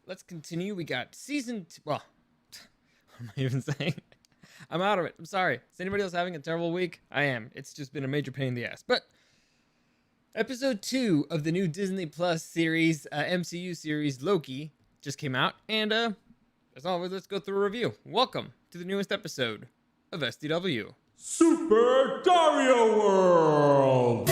let's continue. We got well, what am I even saying? I'm out of it. I'm sorry. Is anybody else having a terrible week? I am. It's just been a major pain in the ass. But episode 2 of the new Disney Plus series, MCU series, Loki, just came out. And as always, let's go through a review. Welcome to the newest episode of SDW. Super Dario World!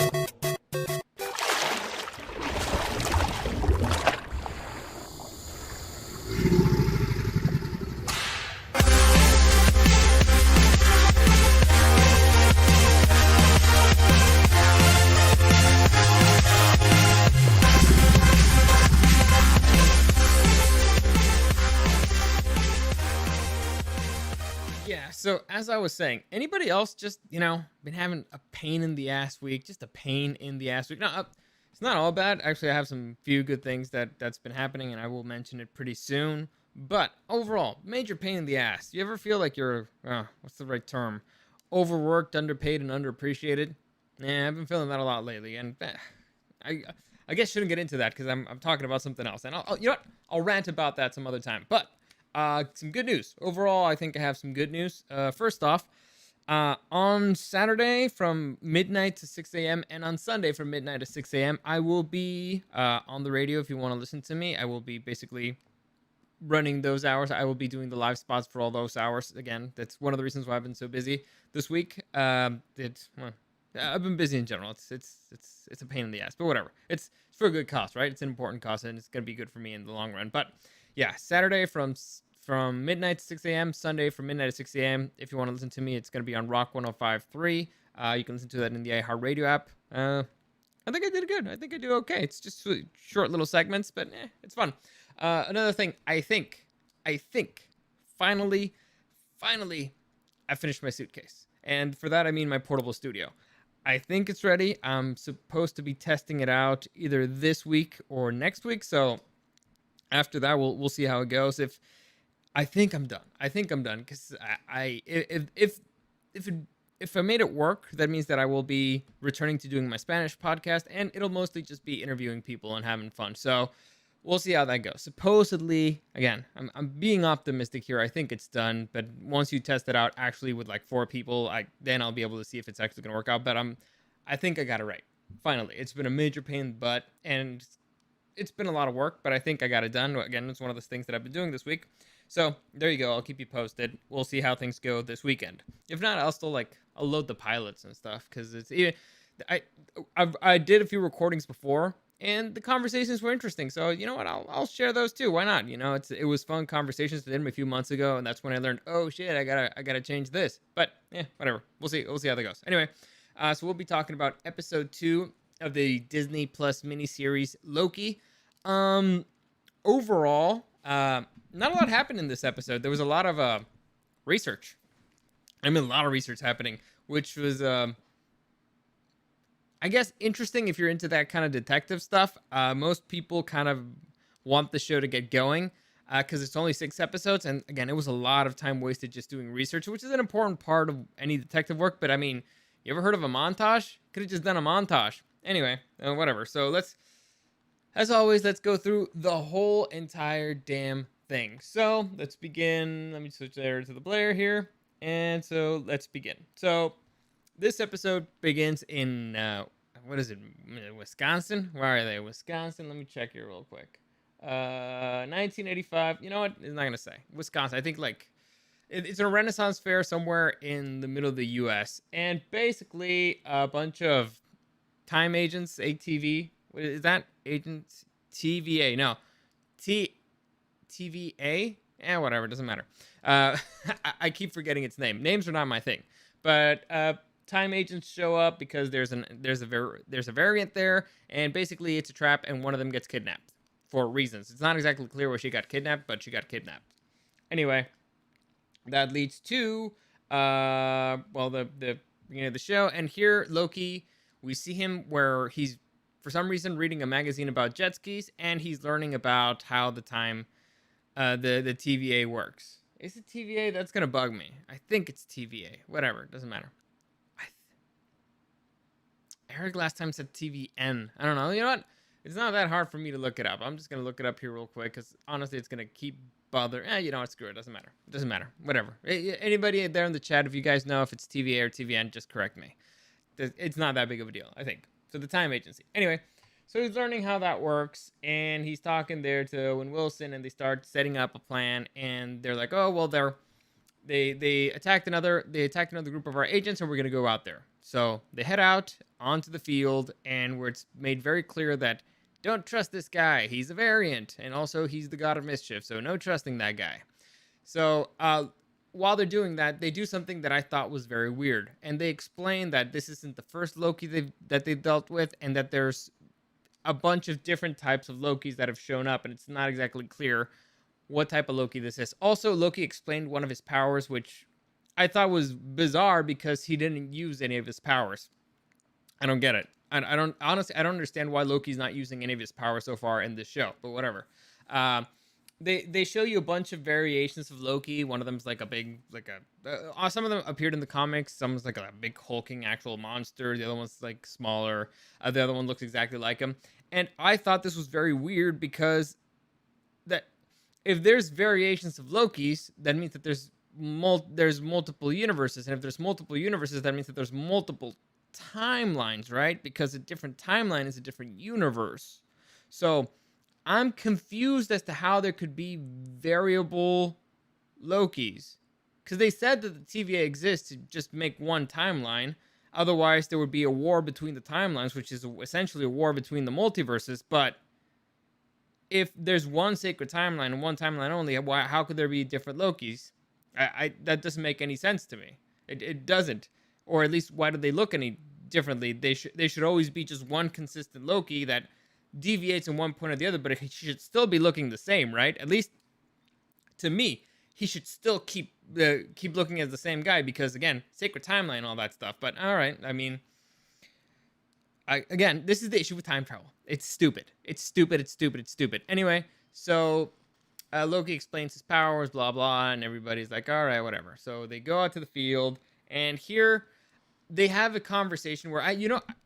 Yeah, so as I was saying, anybody else just, been having a pain in the ass week? Just a pain in the ass week. No, it's not all bad. Actually, I have some few good things that's been happening, and I will mention it pretty soon. But overall, major pain in the ass. You ever feel like you're, what's the right term? Overworked, underpaid, and underappreciated? Yeah, I've been feeling that a lot lately, and I guess shouldn't get into that because I'm talking about something else, and I'll rant about that some other time. But some good news. Overall, I think I have some good news. First off, on Saturday from midnight to 6 a.m. and on Sunday from midnight to 6 a.m., I will be on the radio if you want to listen to me. I will be basically running those hours. I will be doing the live spots for all those hours. Again, that's one of the reasons why I've been so busy this week. I've been busy in general. It's a pain in the ass, but whatever. It's for a good cause, right? It's an important cause, and it's gonna be good for me in the long run. But yeah, Saturday from midnight to 6 a.m., Sunday from midnight to 6 a.m. If you want to listen to me, it's going to be on Rock 105.3. You can listen to that in the iHeartRadio app. I think I did good. I think I do okay. It's just short little segments, but it's fun. Another thing, I think, finally, I finished my suitcase. And for that, I mean my portable studio. I think it's ready. I'm supposed to be testing it out either this week or next week, so after that, we'll see how it goes. I think I'm done because if I made it work, that means that I will be returning to doing my Spanish podcast, and it'll mostly just be interviewing people and having fun. So we'll see how that goes. Supposedly, again, I'm being optimistic here. I think it's done, but once you test it out actually with like 4 people, then I'll be able to see if it's actually gonna work out. But I think I got it right. Finally, it's been a major pain in the butt, and it's been a lot of work, but I think I got it done. Again, it's one of the things that I've been doing this week. So there you go. I'll keep you posted. We'll see how things go this weekend. If not, I'll still I'll load the pilots and stuff because it's even. I did a few recordings before, and the conversations were interesting. So you know what? I'll share those too. Why not? It was fun conversations. I did them a few months ago, and that's when I learned. Oh shit! I gotta change this. But whatever. We'll see. We'll see how that goes. Anyway, so we'll be talking about episode 2 of the Disney Plus miniseries Loki. Overall, not a lot happened in this episode. There was a lot of research. A lot of research happening, which was I guess interesting if you're into that kind of detective stuff. Most people kind of want the show to get going because it's only 6 episodes, and again, it was a lot of time wasted just doing research, which is an important part of any detective work. But you ever heard of a montage? Could have just done a montage. Anyway, whatever. So as always, let's go through the whole entire damn thing. So let's begin. Let me switch there to the player here. And so let's begin. So this episode begins in, what is it? Wisconsin? Where are they? Wisconsin? Let me check here real quick. 1985. You know what? It's not going to say. Wisconsin. I think it's a Renaissance fair somewhere in the middle of the U.S. And basically a bunch of time agents, ATV. What is that? Agents? TVA. No. TVA? Whatever. Doesn't matter. I keep forgetting its name. Names are not my thing. But time agents show up because there's a variant there, and basically it's a trap, and one of them gets kidnapped for reasons. It's not exactly clear where she got kidnapped, but she got kidnapped. Anyway, that leads to the beginning of the show, and here Loki, we see him where he's for some reason reading a magazine about jet skis, and he's learning about how the TVA works. Is it TVA? That's gonna bug me. I think it's TVA. Whatever, doesn't matter. Eric last time said TVN. I don't know. You know what? It's not that hard for me to look it up. I'm just gonna look it up here real quick because honestly, it's gonna keep bothering. You know what? Screw it. Doesn't matter. It doesn't matter. Whatever. Anybody there in the chat, if you guys know if it's TVA or TVN, just correct me. It's not that big of a deal, I think. So the time agency. Anyway, so he's learning how that works, and he's talking there to Owen Wilson, and they start setting up a plan, and they're like, oh well, they attacked another group of our agents, and we're gonna go out there. So they head out onto the field, and where it's made very clear that don't trust this guy. He's a variant, and also he's the god of mischief, so no trusting that guy. So while they're doing that, they do something that I thought was very weird, and they explain that this isn't the first Loki they've dealt with, and that there's a bunch of different types of Lokis that have shown up, and it's not exactly clear what type of Loki this is. Also, Loki explained one of his powers, which I thought was bizarre because he didn't use any of his powers. I don't get it. I don't understand why Loki's not using any of his powers so far in this show, but whatever. They show you a bunch of variations of Loki. One of them's like a big, some of them appeared in the comics. Some's like a big hulking actual monster. The other one's like smaller. The other one looks exactly like him. And I thought this was very weird because that if there's variations of Lokis, that means that there's multiple universes. And if there's multiple universes, that means that there's multiple timelines, right? Because a different timeline is a different universe. So I'm confused as to how there could be variable Lokis. Because they said that the TVA exists to just make one timeline. Otherwise, there would be a war between the timelines, which is essentially a war between the multiverses. But if there's one sacred timeline and one timeline only, how could there be different Lokis? That doesn't make any sense to me. It doesn't. Or at least, why do they look any differently? They should always be just one consistent Loki that deviates in one point or the other, but he should still be looking the same, right? At least to me, he should still keep looking as the same guy because, again, sacred timeline and all that stuff. But all right, I mean, again, this is the issue with time travel. It's stupid. It's stupid. It's stupid. It's stupid. Anyway, so Loki explains his powers, blah blah, and everybody's like, all right, whatever. So they go out to the field, and here they have a conversation where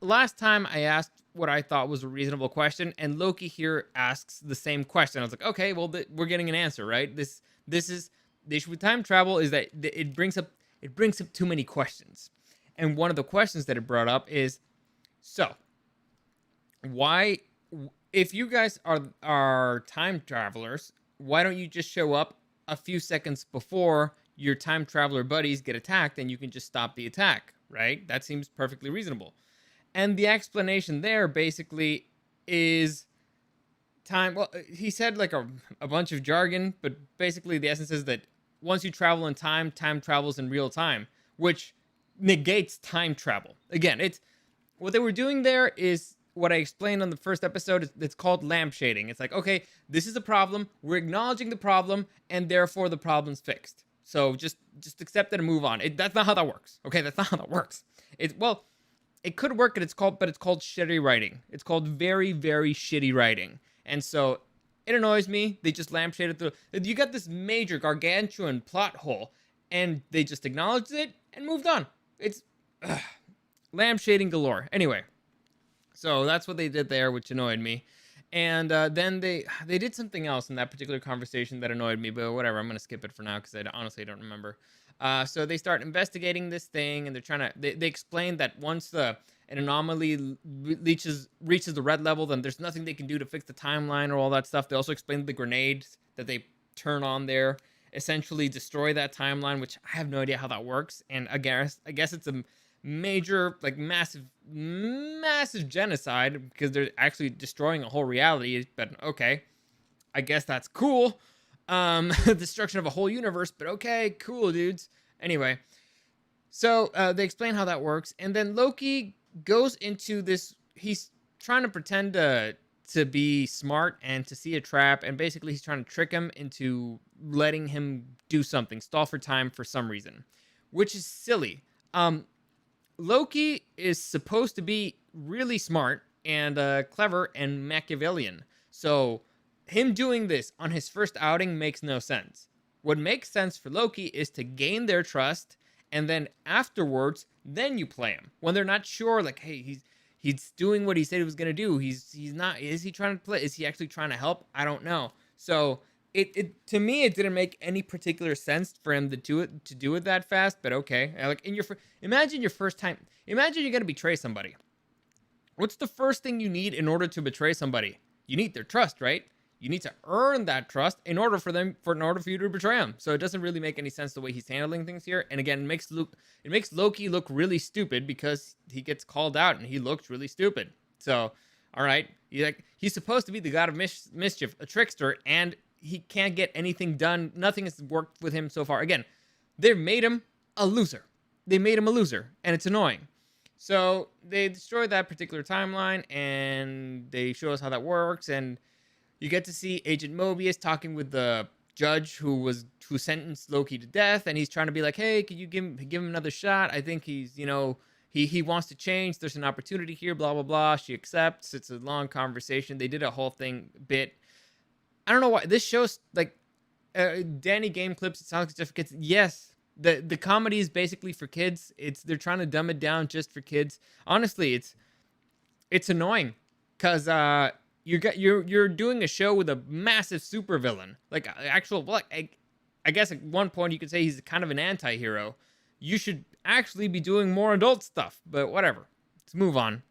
last time I asked what I thought was a reasonable question, and Loki here asks the same question. I was like, okay, well, we're getting an answer, right? This is the issue with time travel is that it brings up too many questions, and one of the questions that it brought up is, so why, if you guys are time travelers, why don't you just show up a few seconds before your time traveler buddies get attacked, and you can just stop the attack? Right? That seems perfectly reasonable. And the explanation there basically is time. Well, he said like a bunch of jargon, but basically the essence is that once you travel in time, time travels in real time, which negates time travel. Again, it's what they were doing there is what I explained on the first episode. It's called lampshading. It's like, okay, this is a problem. We're acknowledging the problem, and therefore the problem's fixed. So just accept it and move on. That's not how that works. Okay, that's not how that works. It could work, but it's called shitty writing. It's called very, very shitty writing. And so it annoys me. They just lampshaded through. You got this major gargantuan plot hole, and they just acknowledged it and moved on. It's lampshading galore. Anyway, so that's what they did there, which annoyed me. And then they did something else in that particular conversation that annoyed me, but whatever. I'm going to skip it for now because I honestly don't remember. So they start investigating this thing, and they're trying to. They explain that once an anomaly reaches the red level, then there's nothing they can do to fix the timeline or all that stuff. They also explained the grenades that they turn on there essentially destroy that timeline, which I have no idea how that works. And I guess it's a major, like massive genocide because they're actually destroying a whole reality. But okay, I guess that's cool. Destruction of a whole universe, but okay, cool, dudes. Anyway, so they explain how that works, and then Loki goes into this. He's trying to pretend to be smart and to see a trap, and basically he's trying to trick him into letting him do something, stall for time for some reason, which is silly. Loki is supposed to be really smart and clever and Machiavellian, so him doing this on his first outing makes no sense. What makes sense for Loki is to gain their trust, and then afterwards, then you play him. When they're not sure, like, hey, He's doing what he said he was gonna do. He's not. Is he trying to play? Is he actually trying to help? I don't know. So it to me it didn't make any particular sense for him to do it that fast. But okay, like imagine your first time. Imagine you're gonna betray somebody. What's the first thing you need in order to betray somebody? You need their trust, right? You need to earn that trust in order for you to betray them. So it doesn't really make any sense the way he's handling things here. And again, it makes Loki look really stupid because he gets called out and he looks really stupid. So, all right, he's supposed to be the god of mischief, a trickster, and he can't get anything done. Nothing has worked with him so far. Again, they've made him a loser. They made him a loser, and it's annoying. So they destroyed that particular timeline, and they show us how that works, and you get to see Agent Mobius talking with the judge who sentenced Loki to death, and he's trying to be like, hey, could you give him another shot? I think he's, he wants to change. There's an opportunity here, blah, blah, blah. She accepts. It's a long conversation. They did a whole bit. I don't know why. This show's like Danny game clips. It sounds like just for kids. Yes, the comedy is basically for kids. They're trying to dumb it down just for kids. Honestly, it's annoying because you're doing a show with a massive supervillain, like I guess at one point you could say he's kind of an anti-hero. You should actually be doing more adult stuff, but whatever. Let's move on.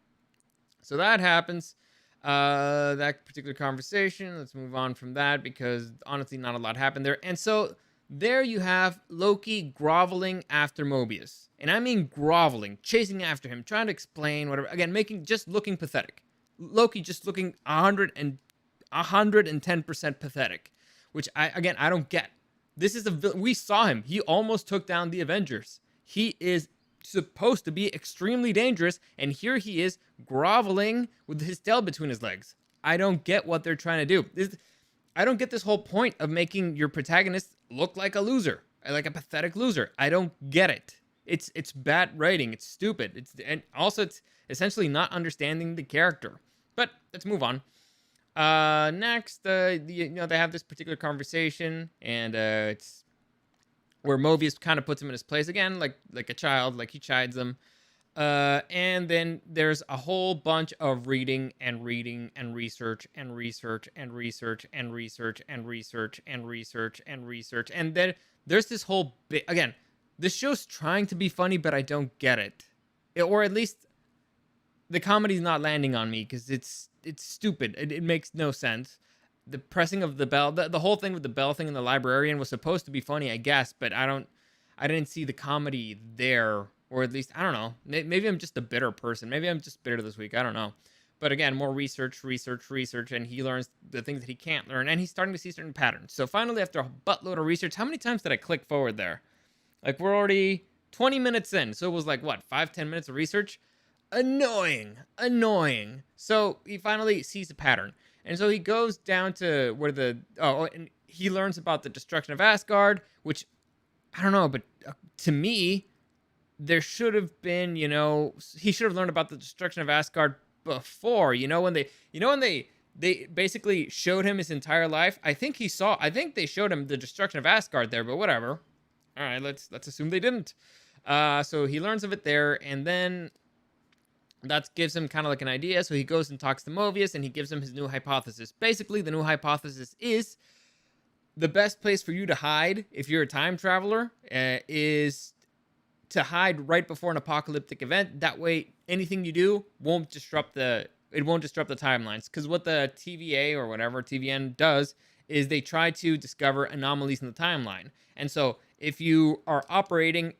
So that happens. That particular conversation. Let's move on from that because honestly, not a lot happened there. And so there you have Loki groveling after Mobius, and I mean groveling, chasing after him, trying to explain whatever. Again, looking pathetic. Loki just looking 110% pathetic, which I don't get. This is we saw him. He almost took down the Avengers. He is supposed to be extremely dangerous, and here he is groveling with his tail between his legs. I don't get what they're trying to do. I don't get this whole point of making your protagonist look like a loser, like a pathetic loser. I don't get it. It's bad writing. It's stupid. And also it's essentially not understanding the character. But let's move on. Next, they have this particular conversation, and it's where Mobius kind of puts him in his place again, like a child, like he chides him. And then there's a whole bunch of reading and research and research and research and research and research and research and research. And then there's this whole bit again. This show's trying to be funny, but I don't get it. Or at least the comedy's not landing on me because it's stupid. It makes no sense. The pressing of the bell, the whole thing with the bell thing and the librarian was supposed to be funny, I guess, but I didn't see the comedy there, or at least I don't know. Maybe I'm just a bitter person. Maybe I'm just bitter this week. I don't know. But again, more research, and he learns the things that he can't learn, and he's starting to see certain patterns. So finally, after a buttload of research, how many times did I click forward there? Like we're already 20 minutes in, so it was like what 5-10 minutes of research. Annoying. So he finally sees a pattern. And so he goes down to where and he learns about the destruction of Asgard, which I don't know, but to me, there should have been, he should have learned about the destruction of Asgard before, when they basically showed him his entire life. I think they showed him the destruction of Asgard there, but whatever. All right, let's assume they didn't. So he learns of it there, and then that gives him kind of like an idea. So he goes and talks to Mobius, and he gives him his new hypothesis. Basically, the new hypothesis is the best place for you to hide if you're a time traveler is to hide right before an apocalyptic event. That way, anything you do won't disrupt the timelines. Because what the TVA or whatever TVN does is they try to discover anomalies in the timeline. And so if you are operating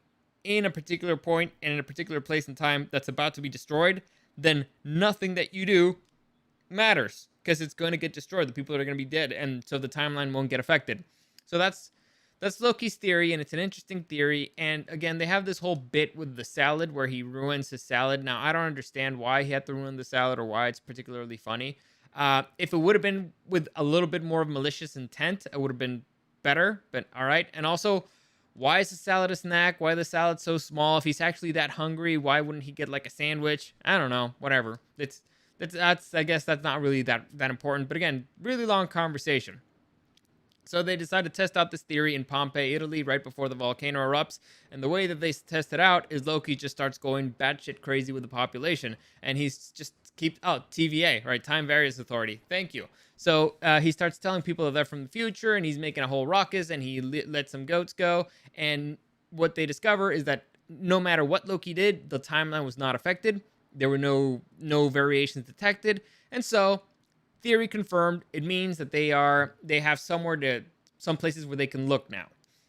in a particular point and in a particular place in time that's about to be destroyed, then nothing that you do matters because it's going to get destroyed. The people are going to be dead, and so the timeline won't get affected. So that's Loki's theory, and it's an interesting theory. And again, they have this whole bit with the salad where he ruins his salad. Now, I don't understand why he had to ruin the salad or why it's particularly funny. If it would have been with a little bit more of malicious intent, it would have been better, but all right. And also, why is the salad a snack? Why is the salad so small? If he's actually that hungry, why wouldn't he get like a sandwich? I don't know. Whatever. That's I guess that's not really that important. But again, really long conversation. So they decide to test out this theory in Pompeii, Italy, right before the volcano erupts. And the way that they test it out is Loki just starts going batshit crazy with the population, and he's just TVA, right? Time Variance Authority. Thank you. So he starts telling people that they're from the future, and he's making a whole ruckus, and he lets some goats go. And what they discover is that no matter what Loki did, the timeline was not affected. There were no variations detected, and so theory confirmed. It means that they have some places where they can look now.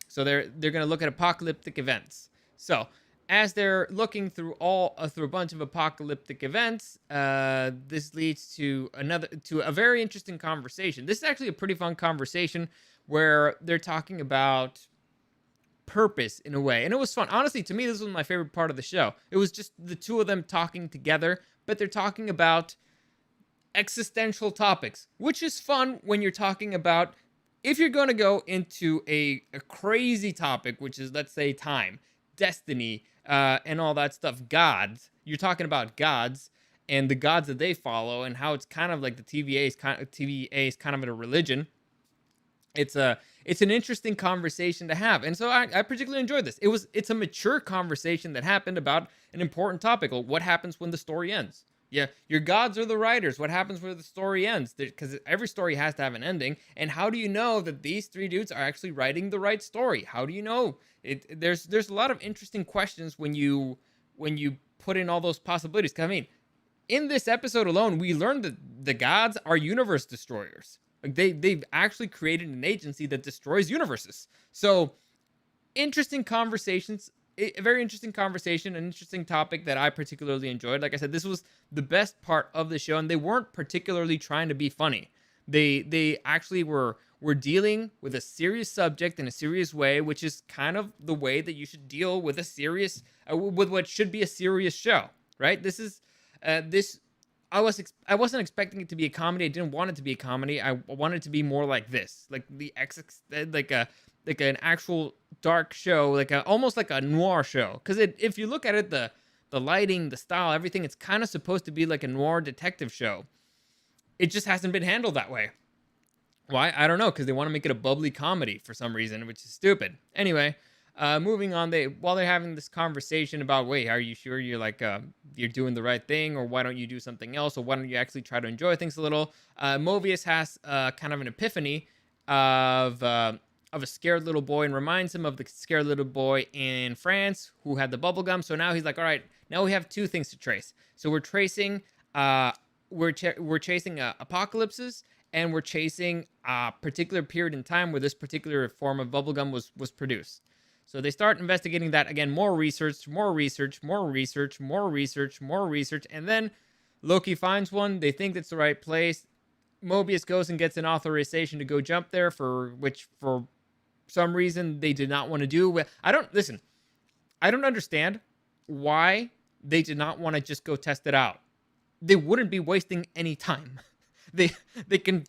So they're going to look at apocalyptic events. So as they're looking through a bunch of apocalyptic events, this leads to a very interesting conversation. This is actually a pretty fun conversation where they're talking about purpose in a way, and it was fun. Honestly, to me, this was my favorite part of the show. It was just the two of them talking together, but they're talking about existential topics, which is fun when you're talking about, if you're going to go into a crazy topic, which is, let's say, time, destiny, and all that stuff, gods. You're talking about gods and the gods that they follow, and how it's kind of like the TVA is kind of a religion. It's an interesting conversation to have, and so I particularly enjoyed this. It's a mature conversation that happened about an important topic. What happens when the story ends? Yeah, your gods are the writers. What happens when the story ends? Because every story has to have an ending. And how do you know that these three dudes are actually writing the right story? How do you know? There's a lot of interesting questions when you put in all those possibilities. 'Cause I mean, in this episode alone, we learned that the gods are universe destroyers. Like they've actually created an agency that destroys universes. So interesting conversations. A very interesting conversation, an interesting topic that I particularly enjoyed. Like I said, this was the best part of the show, and they weren't particularly trying to be funny. They actually were dealing with a serious subject in a serious way, which is kind of the way that you should deal with with what should be a serious show, right? This is this. I wasn't expecting it to be a comedy. I didn't want it to be a comedy. I wanted it to be more like this, like like an actual dark show, almost like a noir show. Because if you look at it, the lighting, the style, everything, it's kind of supposed to be like a noir detective show. It just hasn't been handled that way. Why? I don't know, because they want to make it a bubbly comedy for some reason, which is stupid. Anyway, moving on, while they're having this conversation about, wait, are you sure you're doing the right thing, or why don't you do something else, or why don't you actually try to enjoy things a little? Mobius has kind of an epiphany of a scared little boy, and reminds him of the scared little boy in France who had the bubble gum. So now he's like, all right, now we have two things to trace. So we're tracing, we're chasing apocalypses, and we're chasing a particular period in time where this particular form of bubblegum was produced. So they start investigating that again, more research, and then Loki finds one. They think it's the right place. Mobius goes and gets an authorization to go jump there, for some reason they did not want to do. I don't understand why they did not want to just go test it out. They wouldn't be wasting any time. They can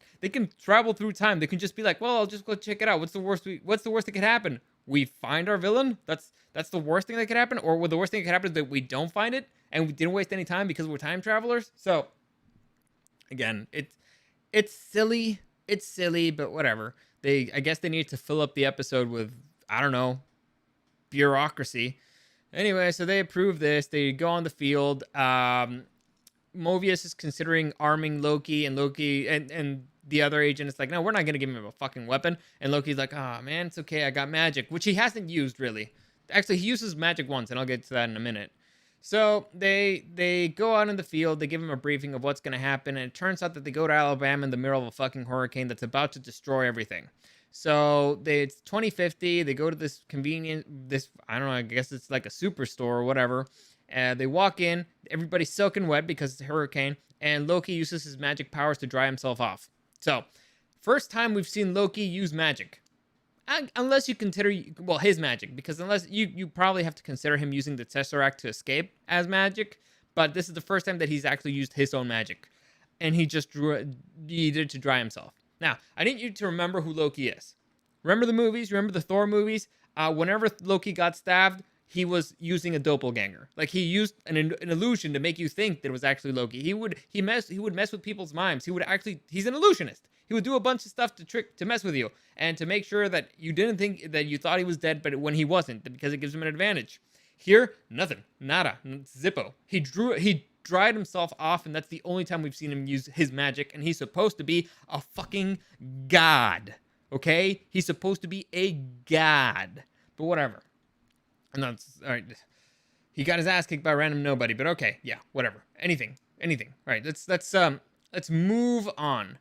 travel through time. They can just be like, well, I'll just go check it out. What's the worst that could happen? We find our villain? That's the worst thing that could happen? Or the worst thing that could happen is that we don't find it and we didn't waste any time because we're time travelers? So again, it's silly, but whatever. I guess they need to fill up the episode with, I don't know, bureaucracy. Anyway, so they approve this. They go on the field. Mobius is considering arming Loki, and the other agent is like, no, we're not going to give him a fucking weapon. And Loki's like, oh, man, it's okay. I got magic, which he hasn't used, really. Actually, he uses magic once, and I'll get to that in a minute. So they go out in the field. They give him a briefing of what's going to happen. And it turns out that they go to Alabama in the middle of a fucking hurricane that's about to destroy everything. So it's 2050. They go to this I don't know, I guess it's like a superstore or whatever. They walk in. Everybody's soaking wet because it's a hurricane. And Loki uses his magic powers to dry himself off. So first time we've seen Loki use magic. Unless you consider, well, his magic, because unless you probably have to consider him using the Tesseract to escape as magic, but this is the first time that he's actually used his own magic, and he did it to dry himself. Now, I need you to remember who Loki is. Remember the movies? Remember the Thor movies? Whenever Loki got stabbed, he was using a doppelganger. Like, he used an illusion to make you think that it was actually Loki. He would mess with people's minds. He's an illusionist. He would do a bunch of stuff to mess with you and to make sure that you didn't think that you thought he was dead, but when he wasn't, because it gives him an advantage. Here, nothing, nada, zippo. He dried himself off, and that's the only time we've seen him use his magic, and he's supposed to be a fucking god, okay? He's supposed to be a god, but whatever. And that's, all right, he got his ass kicked by a random nobody, but okay, yeah, whatever. Anything. All right, let's move on.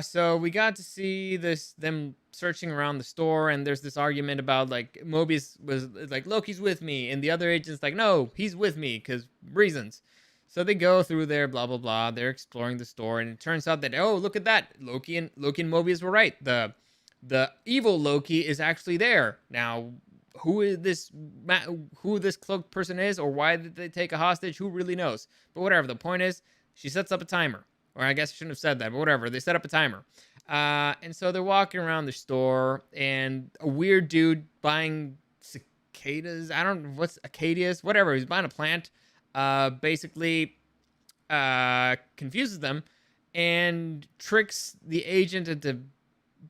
So we got to see them searching around the store, and there's this argument about, like, Mobius was like, Loki's with me, and the other agent's like, no, he's with me, because reasons. So they go through there, blah, blah, blah. They're exploring the store, and it turns out that, oh, look at that. Loki and Mobius were right. The evil Loki is actually there. Now, who this cloaked person is, or why did they take a hostage, who really knows? But whatever, the point is, she sets up a timer. Or I guess I shouldn't have said that, but whatever. They set up a timer. And so they're walking around the store, and a weird dude buying cicadas. I don't know what's acadias, whatever. He's buying a plant. Basically confuses them and tricks the agent into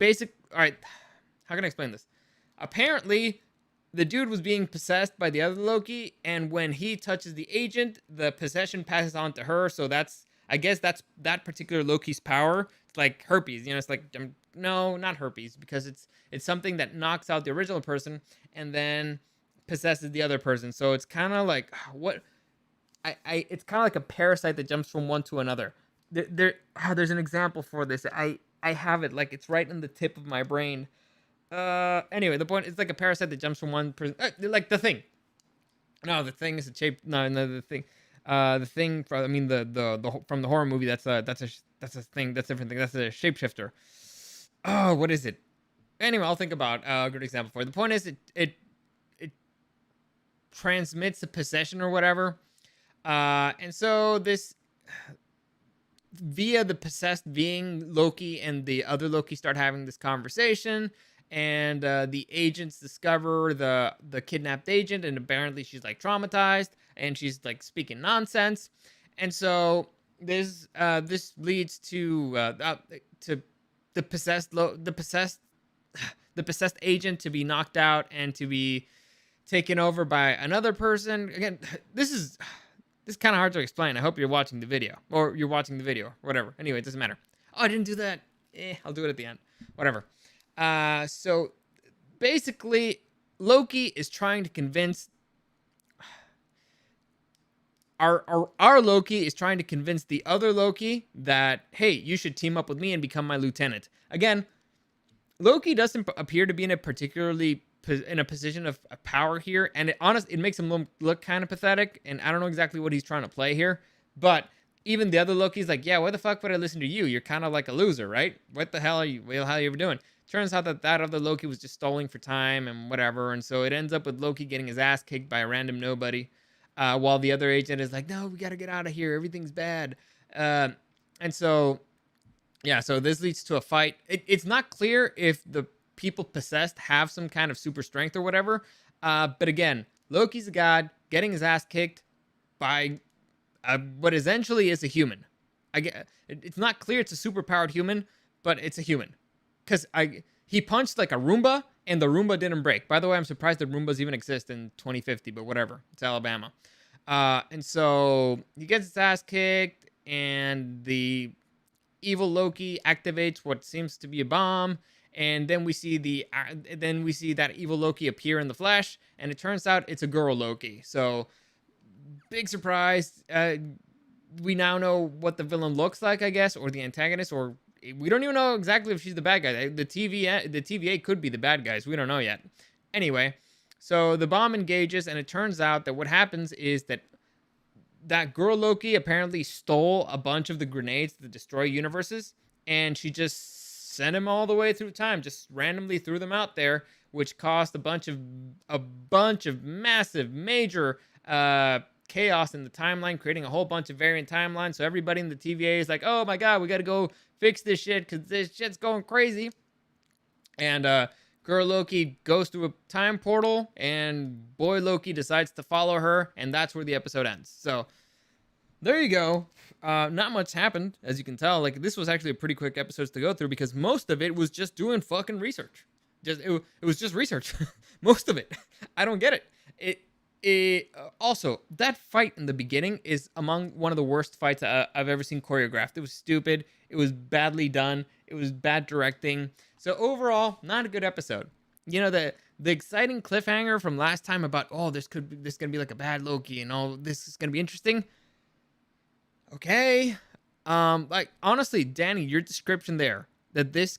all right, how can I explain this? Apparently, the dude was being possessed by the other Loki, and when he touches the agent, the possession passes on to her. So I guess that's that particular Loki's power. It's like herpes, it's like, no, not herpes, because it's something that knocks out the original person and then possesses the other person. So it's kind of like it's kind of like a parasite that jumps from one to another. There's an example for this. I have it, like, it's right in the tip of my brain. Anyway, the point is, like a parasite that jumps from one person, like the Thing. No, the Thing is a shape. No, the Thing. The Thing from, from the horror movie. That's a thing. That's a different thing. That's a shapeshifter. Oh, what is it? Anyway, I'll think about a good example for it. The point is, it transmits a possession or whatever. And so this, via the possessed being, Loki and the other Loki start having this conversation. And the agents discover the kidnapped agent, and apparently she's, like, traumatized, and she's, like, speaking nonsense. And so this leads to the possessed agent to be knocked out and to be taken over by another person. Again, this is kind of hard to explain. I hope you're watching the video, or whatever. Anyway, it doesn't matter. Oh, I didn't do that. I'll do it at the end. Whatever. So basically, Loki is trying to convince our Loki is trying to convince the other Loki that, hey, you should team up with me and become my lieutenant. Again, Loki doesn't appear to be in a position of power here, and it makes him look kind of pathetic, and I don't know exactly what he's trying to play here, but even the other Loki's like, yeah, why the fuck would I listen to you? You're kind of like a loser, right? What the hell are you ever doing? Turns out that other Loki was just stalling for time and whatever, and so it ends up with Loki getting his ass kicked by a random nobody, while the other agent is like, no, we gotta get out of here, everything's bad. And so, yeah, so this leads to a fight. It's not clear if the people possessed have some kind of super strength or whatever, but again, Loki's a god getting his ass kicked by what essentially is a human. It's not clear it's a superpowered human, but it's a human. Because he punched like a Roomba, and the Roomba didn't break. By the way, I'm surprised that Roombas even exist in 2050, but whatever. It's Alabama. And so he gets his ass kicked, and the evil Loki activates what seems to be a bomb, and then we see that evil Loki appear in the flesh, and it turns out it's a girl Loki. So big surprise. We now know what the villain looks like, I guess, or the antagonist, or we don't even know exactly if she's the bad guy. The TVA could be the bad guys. We don't know yet. Anyway, so the bomb engages, and it turns out that what happens is that girl Loki apparently stole a bunch of the grenades that destroy universes, and she just sent them all the way through time, just randomly threw them out there, which caused a bunch of massive, major chaos in the timeline, creating a whole bunch of variant timelines. So everybody in the TVA is like, oh my god, we gotta go fix this shit because this shit's going crazy. And girl Loki goes through a time portal, and boy Loki decides to follow her, and that's where the episode ends. So There you go. Not much happened, as you can tell. Like, this was actually a pretty quick episode to go through because most of it was just doing fucking research. It was just research. Most of it. I don't get it. Also, that fight in the beginning is among one of the worst fights I've ever seen choreographed. It was stupid. It was badly done. It was bad directing. So overall, not a good episode. You know, the exciting cliffhanger from last time about, oh, this gonna be like a bad Loki and all this is gonna be interesting. Okay. Like, honestly, Danny, your description there, that this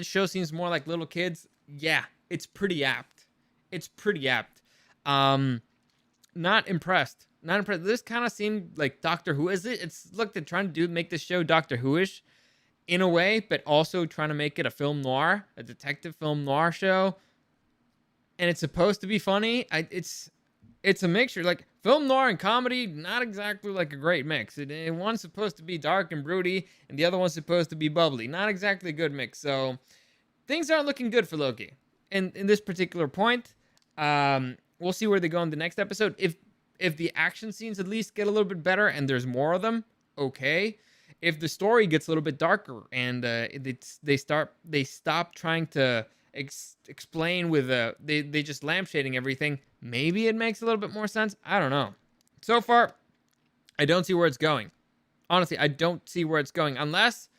show seems more like little kids, yeah, it's pretty apt. It's pretty apt. Not impressed. Not impressed. This kind of seemed like Doctor Who. It's look, they're trying to make this show Doctor Who-ish in a way, but also trying to make it a film noir, a detective film noir show. And it's supposed to be funny. It's a mixture. Like, film noir and comedy, not exactly like a great mix. One's supposed to be dark and broody, and the other one's supposed to be bubbly. Not exactly a good mix. So things aren't looking good for Loki. And in this particular point, we'll see where they go in the next episode. If the action scenes at least get a little bit better and there's more of them, okay. If the story gets a little bit darker and they stop trying to explain with they just lampshading everything, maybe it makes a little bit more sense. I don't know. So far, I don't see where it's going. Honestly, I don't see where it's going unless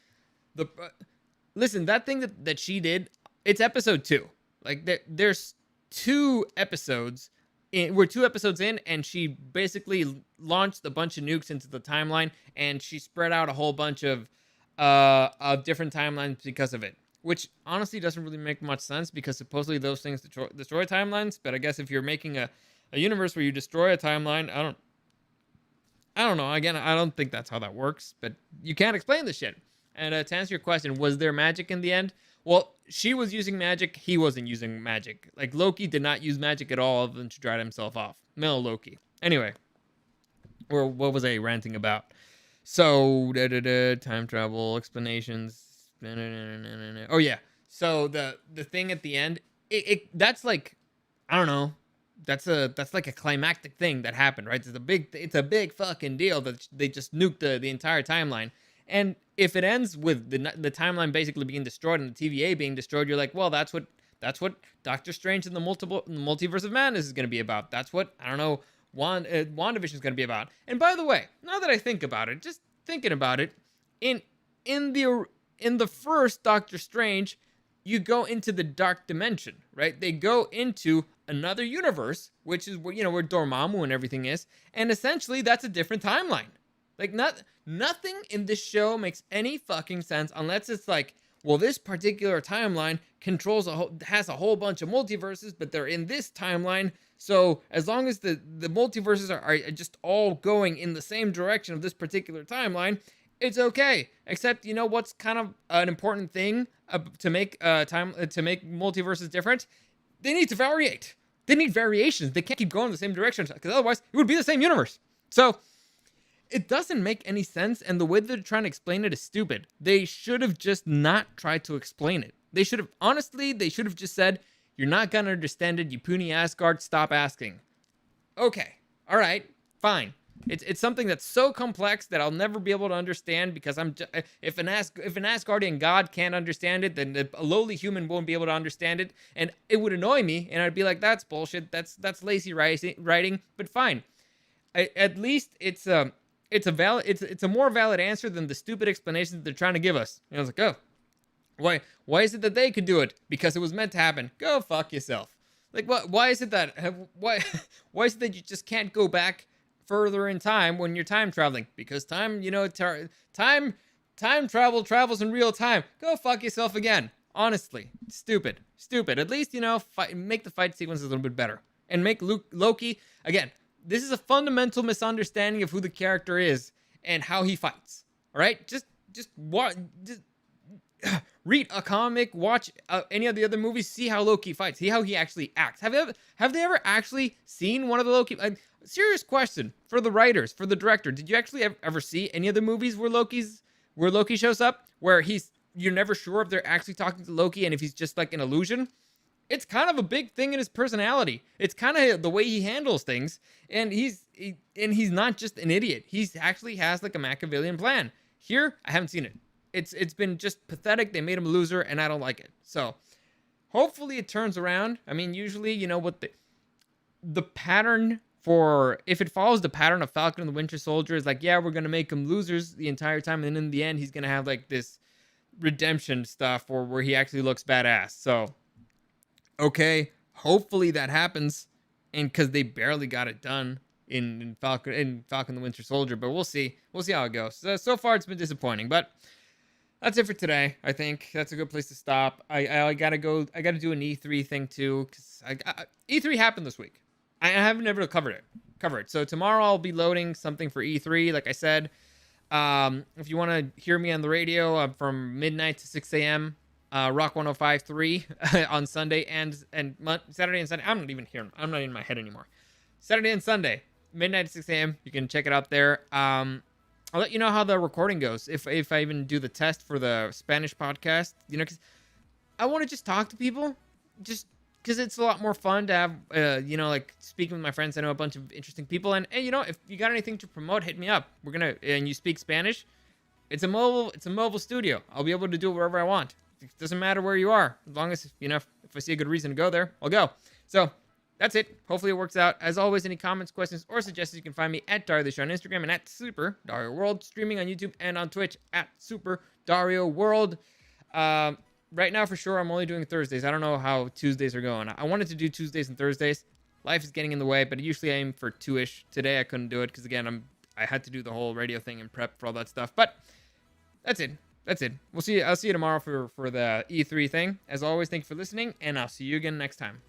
listen, that thing that she did, it's episode 2. Like, there's 2 episodes we're 2 episodes in, and she basically launched a bunch of nukes into the timeline, and she spread out a whole bunch of different timelines because of it. Which honestly doesn't really make much sense because supposedly those things destroy timelines. But I guess if you're making a universe where you destroy a timeline, I don't know. Again, I don't think that's how that works. But you can't explain this shit. And to answer your question, was there magic in the end? Well, she was using magic. He wasn't using magic. Like, Loki did not use magic at all other than to dry himself off. Male Loki. Anyway, or what was I ranting about? So, time travel explanations. Oh yeah. So the thing at the end, that's like, I don't know. That's like a climactic thing that happened, right? It's a big fucking deal that they just nuked the entire timeline. And if it ends with the timeline basically being destroyed and the TVA being destroyed, you're like, well, that's what Doctor Strange and the multiverse of madness is going to be about. That's what, I don't know, WandaVision is going to be about. And by the way, now that I think about it, just thinking about it, in the first Doctor Strange, you go into the dark dimension, right? They go into another universe, which is where, where Dormammu and everything is, and essentially that's a different timeline. Like, nothing in this show makes any fucking sense unless it's like, well, this particular timeline has a whole bunch of multiverses, but they're in this timeline. So as long as the multiverses are just all going in the same direction of this particular timeline, it's okay. Except, what's kind of an important thing to make multiverses different? They need to variate. They need variations. They can't keep going in the same direction because otherwise it would be the same universe. So it doesn't make any sense, and the way they're trying to explain it is stupid. They should have just not tried to explain it. They should have just said, you're not gonna understand it, you puny Asgard, stop asking. Okay, all right, fine. It's something that's so complex that I'll never be able to understand because if an Asgardian god can't understand it, then a lowly human won't be able to understand it, and it would annoy me, and I'd be like, that's bullshit, that's lazy writing, but fine. At least it's a more valid answer than the stupid explanation that they're trying to give us. And I was like, oh, why is it that they could do it? Because it was meant to happen. Go fuck yourself. Like, what? Why is it that why is it that you just can't go back further in time when you're time traveling? Because time travel travels in real time. Go fuck yourself again. Honestly, stupid. At least make the fight sequences a little bit better and make Loki again. This is a fundamental misunderstanding of who the character is and how he fights. All right, just read a comic, watch any of the other movies, see how Loki fights, see how he actually acts. Have they ever actually seen one of the Loki? Serious question for the writers, for the director. Did you actually ever see any of the movies where Loki shows up, where you're never sure if they're actually talking to Loki and if he's just like an illusion? it's kind of a big thing in his personality. It's kind of the way he handles things, and he's not just an idiot. He's actually has like a Machiavellian plan. Here, I haven't seen it. It's been just pathetic. They made him a loser, and I don't like it. So hopefully it turns around. I mean, usually, you know what the pattern for, if it follows the pattern of Falcon and the Winter Soldier, is like, yeah, we're gonna make him losers the entire time, and in the end, he's gonna have like this redemption stuff, or where he actually looks badass. So okay, hopefully that happens, and because they barely got it done in Falcon the Winter Soldier, but we'll see how it goes. So far it's been disappointing, but that's it for today. I think that's a good place to stop. I gotta go. I gotta do an E3 thing too, because E3 happened this week. I haven't ever covered it. So tomorrow I'll be loading something for E3. Like I said, if you want to hear me on the radio from midnight to 6 a.m. Rock 105.3 on Sunday and Saturday and Sunday. I'm not even here. I'm not in my head anymore. Saturday and Sunday, midnight to 6 a.m. You can check it out there. I'll let you know how the recording goes. If I even do the test for the Spanish podcast, you know, because I want to just talk to people, just because it's a lot more fun to have, you know, like speaking with my friends. I know a bunch of interesting people, and you know, if you got anything to promote, hit me up. And you speak Spanish. It's a mobile studio. I'll be able to do it wherever I want. It doesn't matter where you are, as long as, you know, if I see a good reason to go there, I'll go. So that's it. Hopefully it works out. As always, any comments, questions, or suggestions, you can find me at Dario the Show on Instagram and at Super Dario World, streaming on YouTube and on Twitch at Super Dario World. Right now, for sure, I'm only doing Thursdays. I don't know how Tuesdays are going. I wanted to do Tuesdays and Thursdays. Life is getting in the way, but usually I aim for 2-ish. Today I couldn't do it because, again, I had to do the whole radio thing and prep for all that stuff. But that's it. I'll see you tomorrow for the E3 thing. As always, thank you for listening, and I'll see you again next time.